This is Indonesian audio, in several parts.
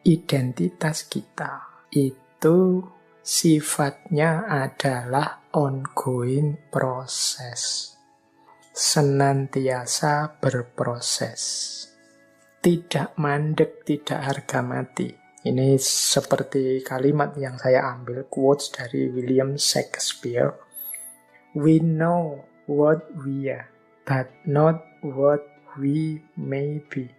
identitas kita itu sifatnya adalah ongoing proses. Senantiasa berproses. Tidak mandek, tidak harga mati. Ini seperti kalimat yang saya ambil, quotes dari William Shakespeare. We know what we are, but not what we may be.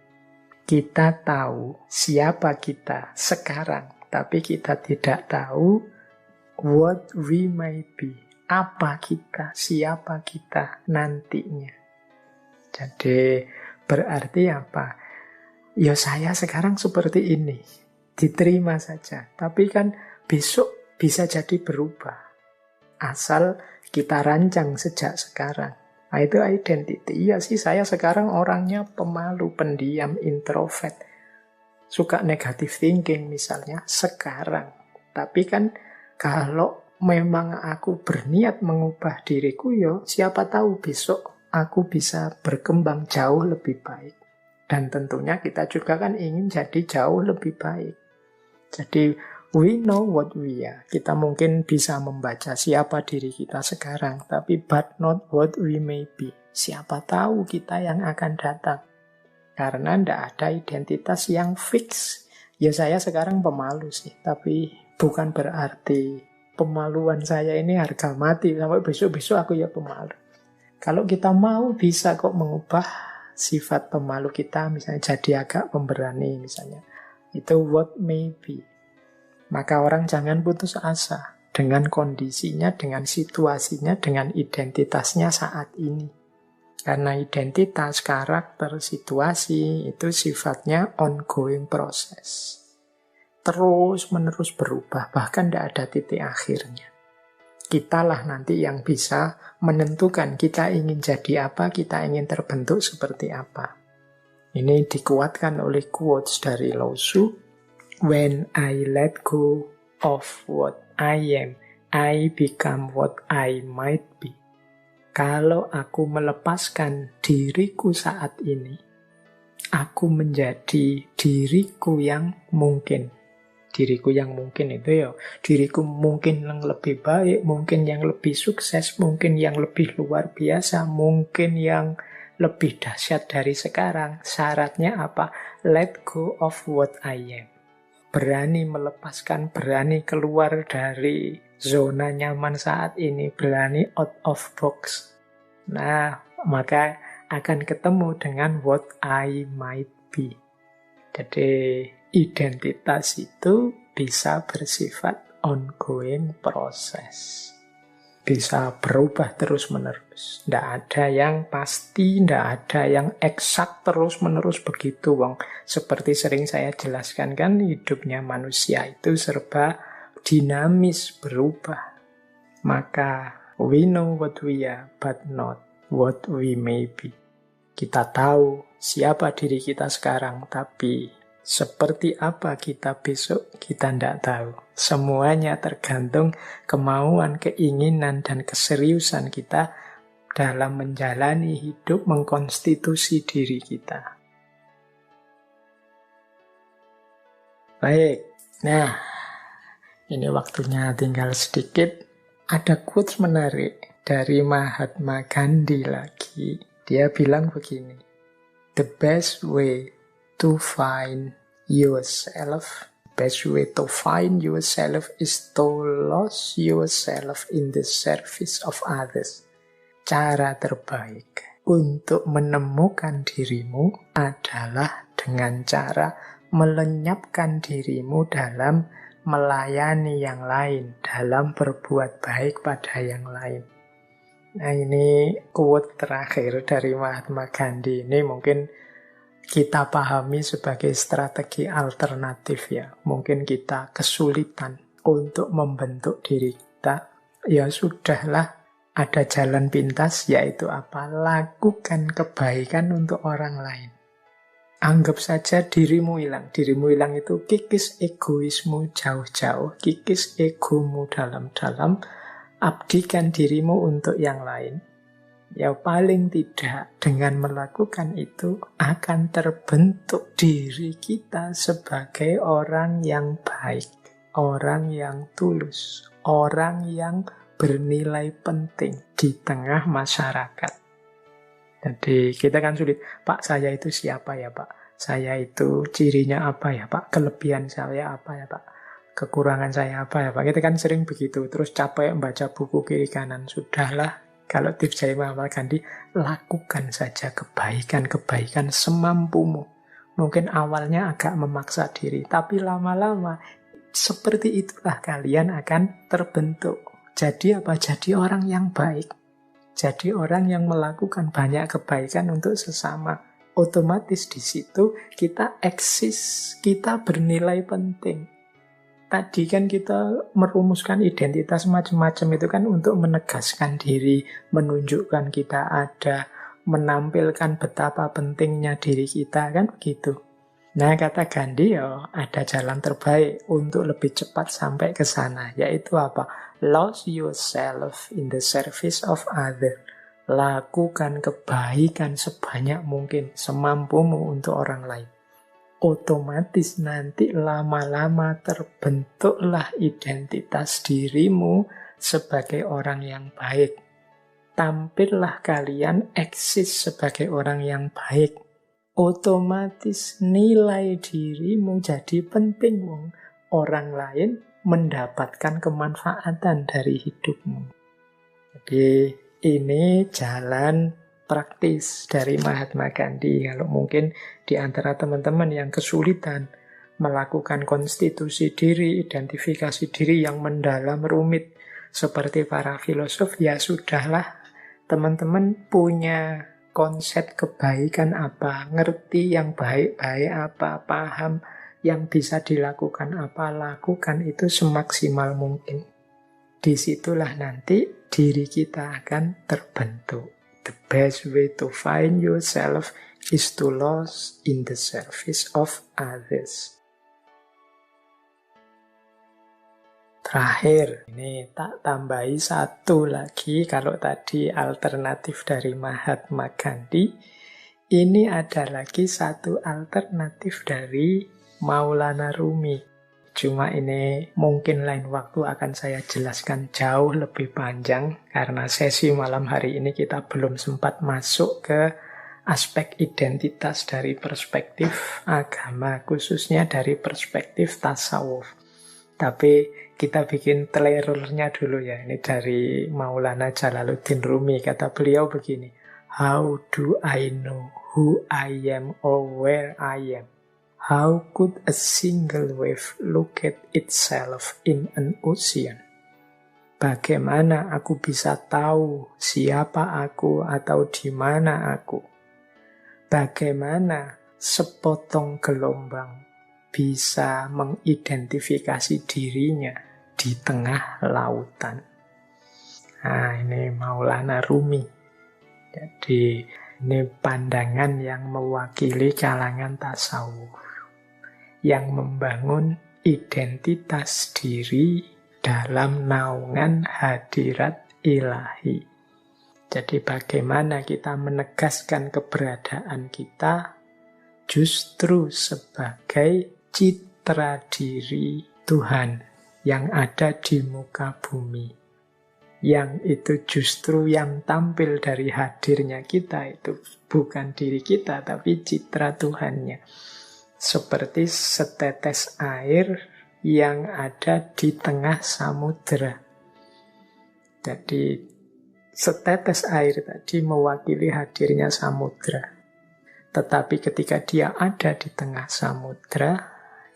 Kita tahu siapa kita sekarang, tapi kita tidak tahu what we may be. Apa kita, siapa kita nantinya. Jadi berarti apa? Ya saya sekarang seperti ini. Diterima saja. Tapi kan besok bisa jadi berubah. Asal kita rancang sejak sekarang. Nah itu identity. Iya sih saya sekarang orangnya pemalu, pendiam, introvert. Suka negative thinking misalnya sekarang. Tapi kan kalau memang aku berniat mengubah diriku, ya siapa tahu besok aku bisa berkembang jauh lebih baik. Dan tentunya kita juga kan ingin jadi jauh lebih baik. Jadi we know what we are. Kita mungkin bisa membaca siapa diri kita sekarang, tapi but not what we may be. Siapa tahu kita yang akan datang. Karena tidak ada identitas yang fix. Ya saya sekarang pemalu sih, tapi bukan berarti pemaluan saya ini harga mati, sampai besok-besok aku ya pemalu. Kalau kita mau bisa kok mengubah sifat pemalu kita, misalnya jadi agak pemberani misalnya. Itu what may be. Maka orang jangan putus asa dengan kondisinya, dengan situasinya, dengan identitasnya saat ini. Karena identitas, karakter, situasi itu sifatnya ongoing proses. Terus-menerus berubah, bahkan tidak ada titik akhirnya. Kitalah nanti yang bisa menentukan kita ingin jadi apa, kita ingin terbentuk seperti apa. Ini dikuatkan oleh quotes dari Lao Tzu. When I let go of what I am, I become what I might be. Kalau aku melepaskan diriku saat ini, aku menjadi diriku yang mungkin. Diriku yang mungkin itu ya, diriku mungkin yang lebih baik, mungkin yang lebih sukses, mungkin yang lebih luar biasa, mungkin yang lebih dahsyat dari sekarang. Syaratnya apa? Let go of what I am. Berani melepaskan, berani keluar dari zona nyaman saat ini, berani out of box. Nah, maka akan ketemu dengan what I might be. Jadi identitas itu bisa bersifat ongoing proses. Bisa berubah terus-menerus. Tidak ada yang pasti, tidak ada yang eksak terus-menerus begitu, Wong. Seperti sering saya jelaskan kan, hidupnya manusia itu serba dinamis, berubah. Maka we know what we are, but not what we may be. Kita tahu siapa diri kita sekarang, tapi seperti apa kita besok, kita tidak tahu. Semuanya tergantung kemauan, keinginan, dan keseriusan kita dalam menjalani hidup, mengkonstitusi diri kita. Baik, nah ini waktunya tinggal sedikit. Ada quotes menarik dari Mahatma Gandhi lagi. Dia bilang begini, the best way to find yourself, best way to find yourself is to lose yourself in the service of others. Cara terbaik untuk menemukan dirimu adalah dengan cara melenyapkan dirimu dalam melayani yang lain, dalam berbuat baik pada yang lain. Nah ini quote terakhir dari Mahatma Gandhi. Ini mungkin kita pahami sebagai strategi alternatif ya. Mungkin kita kesulitan untuk membentuk diri kita. Ya sudahlah, ada jalan pintas, yaitu apa? Lakukan kebaikan untuk orang lain. Anggap saja dirimu hilang. Dirimu hilang itu kikis egoismu jauh-jauh, kikis egomu dalam-dalam, abdikan dirimu untuk yang lain. Ya paling tidak dengan melakukan itu akan terbentuk diri kita sebagai orang yang baik, orang yang tulus, orang yang bernilai penting di tengah masyarakat. Jadi kita kan sulit, Pak saya itu siapa ya Pak? Saya itu cirinya apa ya Pak? Kelebihan saya apa ya Pak? Kekurangan saya apa ya Pak? Kita kan sering begitu, terus capek baca buku kiri kanan. Sudahlah, kalau tips dari Mahatma Gandhi, lakukan saja kebaikan-kebaikan semampumu. Mungkin awalnya agak memaksa diri, tapi lama-lama seperti itulah kalian akan terbentuk. Jadi apa? Jadi orang yang baik. Jadi orang yang melakukan banyak kebaikan untuk sesama. Otomatis di situ kita eksis, kita bernilai penting. Tadi kan kita merumuskan identitas macam-macam itu kan untuk menegaskan diri, menunjukkan kita ada, menampilkan betapa pentingnya diri kita, kan begitu. Nah, kata Gandhi, ada jalan terbaik untuk lebih cepat sampai ke sana, yaitu apa? Lose yourself in the service of others. Lakukan kebaikan sebanyak mungkin, semampumu untuk orang lain. Otomatis nanti lama-lama terbentuklah identitas dirimu sebagai orang yang baik. Tampillah kalian eksis sebagai orang yang baik. Otomatis nilai dirimu jadi penting. Orang lain mendapatkan kemanfaatan dari hidupmu. Jadi ini jalan praktis dari Mahatma Gandhi. Kalau mungkin di antara teman-teman yang kesulitan melakukan konstitusi diri, identifikasi diri yang mendalam, rumit, seperti para filosof, ya sudahlah, teman-teman punya konsep kebaikan apa, ngerti yang baik-baik apa, paham yang bisa dilakukan apa, lakukan itu semaksimal mungkin. Disitulah nanti diri kita akan terbentuk. The best way to find yourself is to lose in the service of others. Terakhir, ini tak tambahi satu lagi. Kalau tadi alternatif dari Mahatma Gandhi, ini ada lagi satu alternatif dari Maulana Rumi. Cuma ini mungkin lain waktu akan saya jelaskan jauh lebih panjang, karena sesi malam hari ini kita belum sempat masuk ke aspek identitas dari perspektif agama, khususnya dari perspektif tasawuf. Tapi kita bikin trailernya dulu ya. Ini dari Maulana Jalaluddin Rumi. Kata beliau begini, how do I know who I am or where I am? How could a single wave look at itself in an ocean? Bagaimana aku bisa tahu siapa aku atau di mana aku? Bagaimana sepotong gelombang bisa mengidentifikasi dirinya di tengah lautan? Nah, ini Maulana Rumi. Jadi, ini pandangan yang mewakili kalangan tasawuf, yang membangun identitas diri dalam naungan hadirat ilahi. Jadi bagaimana kita menegaskan keberadaan kita justru sebagai citra diri Tuhan yang ada di muka bumi. Yang itu justru yang tampil dari hadirnya kita itu bukan diri kita, tapi citra Tuhannya. Seperti setetes air yang ada di tengah samudera. Jadi setetes air tadi mewakili hadirnya samudera. Tetapi ketika dia ada di tengah samudera,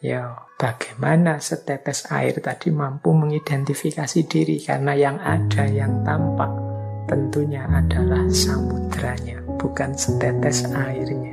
ya bagaimana setetes air tadi mampu mengidentifikasi diri, karena yang ada, yang tampak tentunya adalah samudranya, bukan setetes airnya.